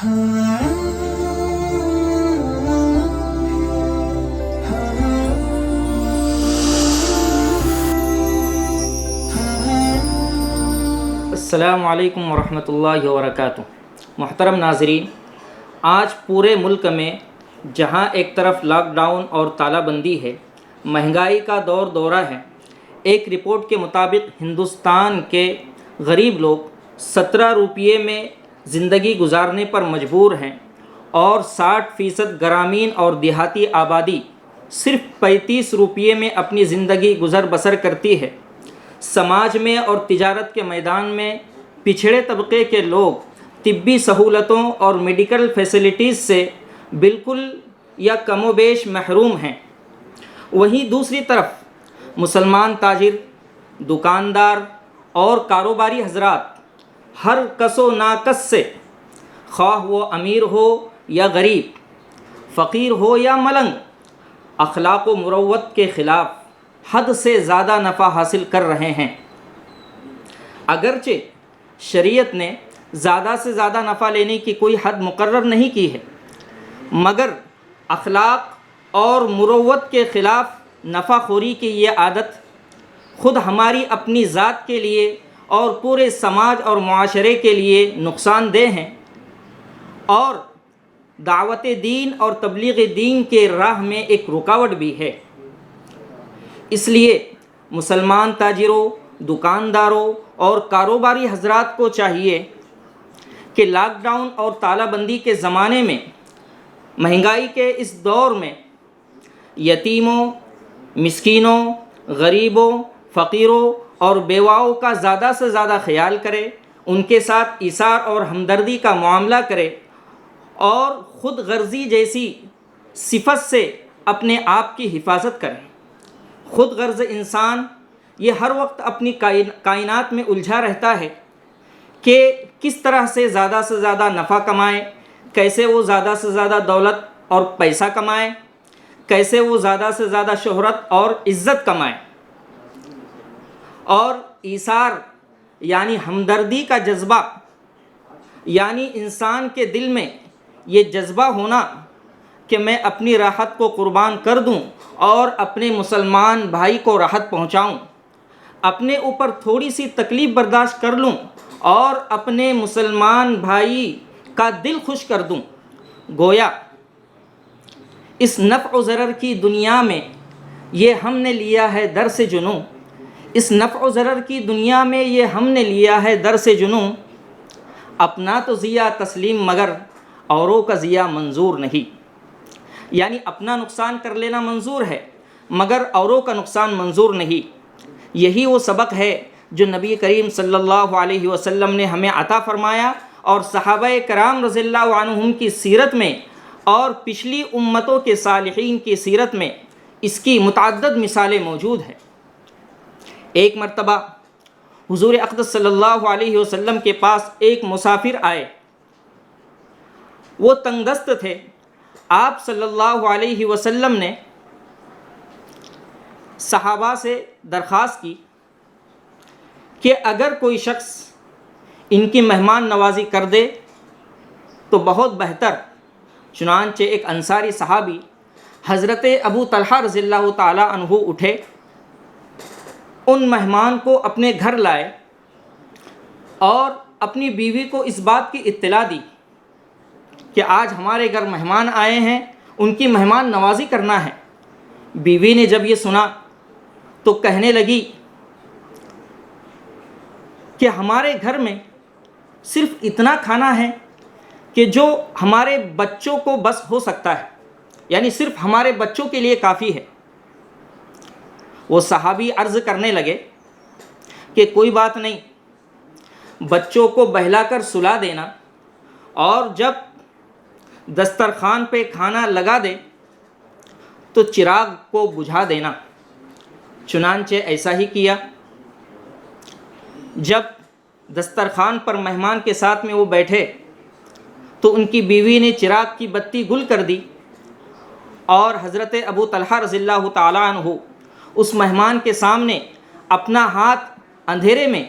السلام علیکم ورحمۃ اللہ وبرکاتہ۔ محترم ناظرین، آج پورے ملک میں جہاں ایک طرف لاک ڈاؤن اور تالہ بندی ہے، مہنگائی کا دور دورہ ہے، ایک رپورٹ کے مطابق ہندوستان کے غریب لوگ 17 روپیے میں زندگی گزارنے پر مجبور ہیں اور 60% گرامین اور دیہاتی آبادی صرف 35 روپیے میں اپنی زندگی گزر بسر کرتی ہے۔ سماج میں اور تجارت کے میدان میں پچھڑے طبقے کے لوگ طبی سہولتوں اور میڈیکل فیسلٹیز سے بالکل یا کم و بیش محروم ہیں۔ وہیں دوسری طرف مسلمان تاجر، دکاندار اور کاروباری حضرات ہر کس و ناکس سے، خواہ وہ امیر ہو یا غریب، فقیر ہو یا ملنگ، اخلاق و مروت کے خلاف حد سے زیادہ نفع حاصل کر رہے ہیں۔ اگرچہ شریعت نے زیادہ سے زیادہ نفع لینے کی کوئی حد مقرر نہیں کی ہے، مگر اخلاق اور مروت کے خلاف نفع خوری کی یہ عادت خود ہماری اپنی ذات کے لیے اور پورے سماج اور معاشرے کے لیے نقصان دہ ہیں، اور دعوت دین اور تبلیغ دین کے راہ میں ایک رکاوٹ بھی ہے۔ اس لیے مسلمان تاجروں، دکانداروں اور کاروباری حضرات کو چاہیے کہ لاک ڈاؤن اور تالہ بندی کے زمانے میں، مہنگائی کے اس دور میں، یتیموں، مسکینوں، غریبوں، فقیروں اور بیواؤں کا زیادہ سے زیادہ خیال کرے، ان کے ساتھ ایثار اور ہمدردی کا معاملہ کرے، اور خود غرضی جیسی صفت سے اپنے آپ کی حفاظت کرے۔ خود غرض انسان یہ ہر وقت اپنی کائنات میں الجھا رہتا ہے کہ کس طرح سے زیادہ نفع کمائے، کیسے وہ زیادہ سے زیادہ دولت اور پیسہ کمائے، کیسے وہ زیادہ سے زیادہ شہرت اور عزت کمائے۔ اور ایثار یعنی ہمدردی کا جذبہ، یعنی انسان کے دل میں یہ جذبہ ہونا کہ میں اپنی راحت کو قربان کر دوں اور اپنے مسلمان بھائی کو راحت پہنچاؤں، اپنے اوپر تھوڑی سی تکلیف برداشت کر لوں اور اپنے مسلمان بھائی کا دل خوش کر دوں۔ گویا اس نفع و ضرر کی دنیا میں یہ ہم نے لیا ہے درس جنوں، اس نفع و ضرر کی دنیا میں یہ ہم نے لیا ہے درس جنوں، اپنا تو ضیاء تسلیم مگر اوروں کا ضیاء منظور نہیں۔ یعنی اپنا نقصان کر لینا منظور ہے مگر اوروں کا نقصان منظور نہیں۔ یہی وہ سبق ہے جو نبی کریم صلی اللہ علیہ وسلم نے ہمیں عطا فرمایا، اور صحابہ کرام رضی اللہ عنہم کی سیرت میں اور پچھلی امتوں کے صالحین کی سیرت میں اس کی متعدد مثالیں موجود ہیں۔ ایک مرتبہ حضور اقدس صلی اللہ علیہ وسلم کے پاس ایک مسافر آئے، وہ تنگ دست تھے۔ آپ صلی اللہ علیہ وسلم نے صحابہ سے درخواست کی کہ اگر کوئی شخص ان کی مہمان نوازی کر دے تو بہت بہتر۔ چنانچہ ایک انصاری صحابی حضرت ابو طلحہ رضی اللہ تعالی عنہ اٹھے، ان مہمان کو اپنے گھر لائے اور اپنی بیوی کو اس بات کی اطلاع دی کہ آج ہمارے گھر مہمان آئے ہیں، ان کی مہمان نوازی کرنا ہے۔ بیوی نے جب یہ سنا تو کہنے لگی کہ ہمارے گھر میں صرف اتنا کھانا ہے کہ جو ہمارے بچوں کو بس ہو سکتا ہے، یعنی صرف ہمارے بچوں کے لیے کافی ہے۔ وہ صحابی عرض کرنے لگے کہ کوئی بات نہیں، بچوں کو بہلا کر سلا دینا اور جب دسترخوان پہ کھانا لگا دے تو چراغ کو بجھا دینا۔ چنانچہ ایسا ہی کیا۔ جب دسترخوان پر مہمان کے ساتھ میں وہ بیٹھے تو ان کی بیوی نے چراغ کی بتی گل کر دی، اور حضرت ابو طلحہ رضی اللہ تعالیٰ عنہ اس مہمان کے سامنے اپنا ہاتھ اندھیرے میں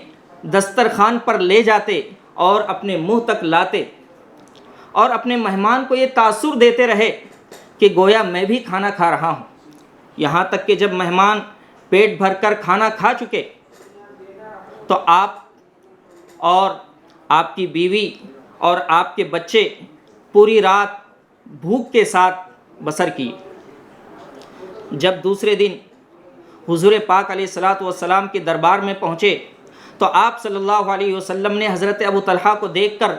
دسترخوان پر لے جاتے اور اپنے منہ تک لاتے اور اپنے مہمان کو یہ تاثر دیتے رہے کہ گویا میں بھی کھانا کھا رہا ہوں، یہاں تک کہ جب مہمان پیٹ بھر کر کھانا کھا چکے تو آپ اور آپ کی بیوی اور آپ کے بچے پوری رات بھوک کے ساتھ بسر کیے۔ جب دوسرے دن حضور پاک علیہ الصلاۃ والسلام کے دربار میں پہنچے تو آپ صلی اللہ علیہ وسلم نے حضرت ابو طلحہ کو دیکھ کر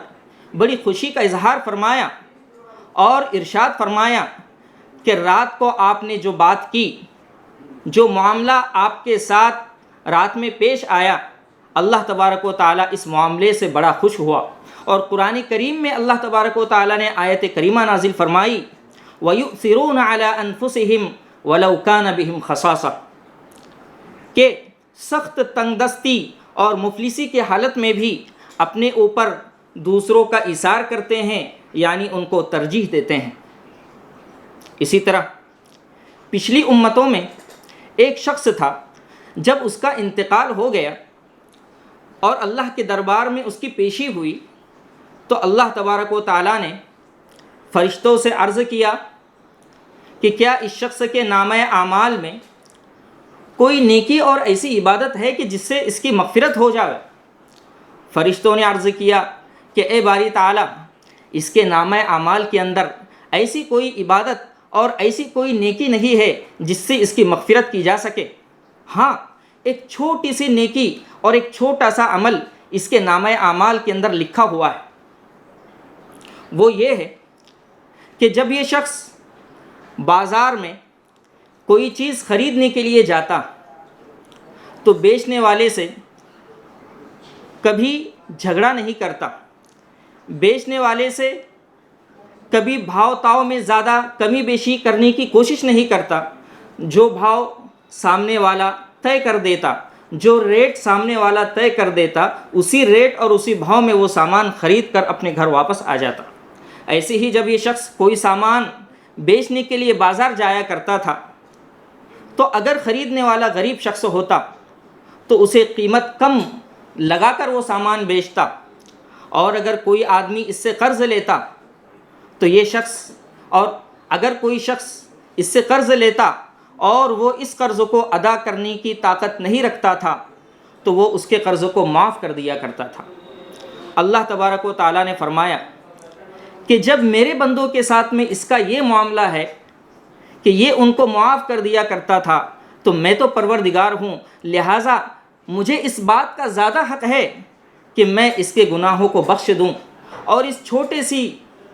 بڑی خوشی کا اظہار فرمایا اور ارشاد فرمایا کہ رات کو آپ نے جو بات کی، جو معاملہ آپ کے ساتھ رات میں پیش آیا، اللہ تبارک و تعالیٰ اس معاملے سے بڑا خوش ہوا۔ اور قرآن کریم میں اللہ تبارک و تعالیٰ نے آیت کریمہ نازل فرمائی وَيُؤْثِرُونَ عَلَىٰ أَنفُسِهِمْ وَلَوْ كَانَ بِهِمْ خَصَاصَةٌ کہ سخت تنگ دستی اور مفلسی کے حالت میں بھی اپنے اوپر دوسروں کا ایثار کرتے ہیں، یعنی ان کو ترجیح دیتے ہیں۔ اسی طرح پچھلی امتوں میں ایک شخص تھا، جب اس کا انتقال ہو گیا اور اللہ کے دربار میں اس کی پیشی ہوئی تو اللہ تبارک و تعالیٰ نے فرشتوں سے عرض کیا کہ کیا اس شخص کے نامہ اعمال میں کوئی نیکی اور ایسی عبادت ہے کہ جس سے اس کی مغفرت ہو جائے؟ فرشتوں نے عرض کیا کہ اے باری تعالیٰ، اس کے نامہ اعمال کے اندر ایسی کوئی عبادت اور ایسی کوئی نیکی نہیں ہے جس سے اس کی مغفرت کی جا سکے۔ ہاں، ایک چھوٹی سی نیکی اور ایک چھوٹا سا عمل اس کے نامہ اعمال کے اندر لکھا ہوا ہے، وہ یہ ہے کہ جب یہ شخص بازار میں کوئی چیز خریدنے کے لیے جاتا تو بیچنے والے سے کبھی جھگڑا نہیں کرتا، بیچنے والے سے کبھی بھاؤ تاؤ میں زیادہ کمی بیشی کرنے کی کوشش نہیں کرتا، جو بھاؤ سامنے والا طے کر دیتا، جو ریٹ سامنے والا طے کر دیتا، اسی ریٹ اور اسی بھاؤ میں وہ سامان خرید کر اپنے گھر واپس آ جاتا۔ ایسے ہی جب یہ شخص کوئی سامان بیچنے کے لیے بازار جایا کرتا تھا تو اگر خریدنے والا غریب شخص ہوتا تو اسے قیمت کم لگا کر وہ سامان بیچتا، اور اگر کوئی آدمی اس سے قرض لیتا تو یہ شخص، اور اگر کوئی شخص اس سے قرض لیتا اور وہ اس قرض کو ادا کرنے کی طاقت نہیں رکھتا تھا تو وہ اس کے قرض کو معاف کر دیا کرتا تھا۔ اللہ تبارک و تعالیٰ نے فرمایا کہ جب میرے بندوں کے ساتھ میں اس کا یہ معاملہ ہے کہ یہ ان کو معاف کر دیا کرتا تھا تو میں تو پروردگار ہوں، لہٰذا مجھے اس بات کا زیادہ حق ہے کہ میں اس کے گناہوں کو بخش دوں، اور اس چھوٹے سی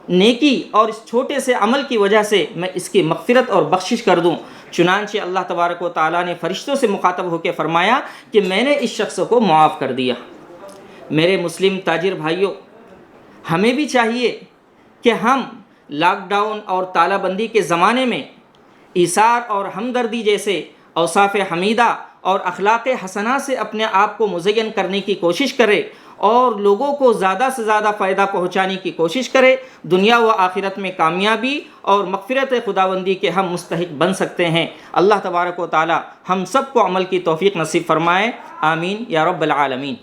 نیکی اور اس چھوٹے سے عمل کی وجہ سے میں اس کی مغفرت اور بخشش کر دوں۔ چنانچہ اللہ تبارک و تعالیٰ نے فرشتوں سے مخاطب ہو کے فرمایا کہ میں نے اس شخص کو معاف کر دیا۔ میرے مسلم تاجر بھائیوں، ہمیں بھی چاہیے کہ ہم لاک ڈاؤن اور تالہ بندی کے زمانے میں ایثار اور ہمدردی جیسے اوصاف حمیدہ اور اخلاق حسنہ سے اپنے آپ کو مزین کرنے کی کوشش کرے اور لوگوں کو زیادہ سے زیادہ فائدہ پہنچانے کی کوشش کرے، دنیا و آخرت میں کامیابی اور مغفرت خداوندی کے ہم مستحق بن سکتے ہیں۔ اللہ تبارک و تعالی ہم سب کو عمل کی توفیق نصیب فرمائے، آمین یا رب العالمین۔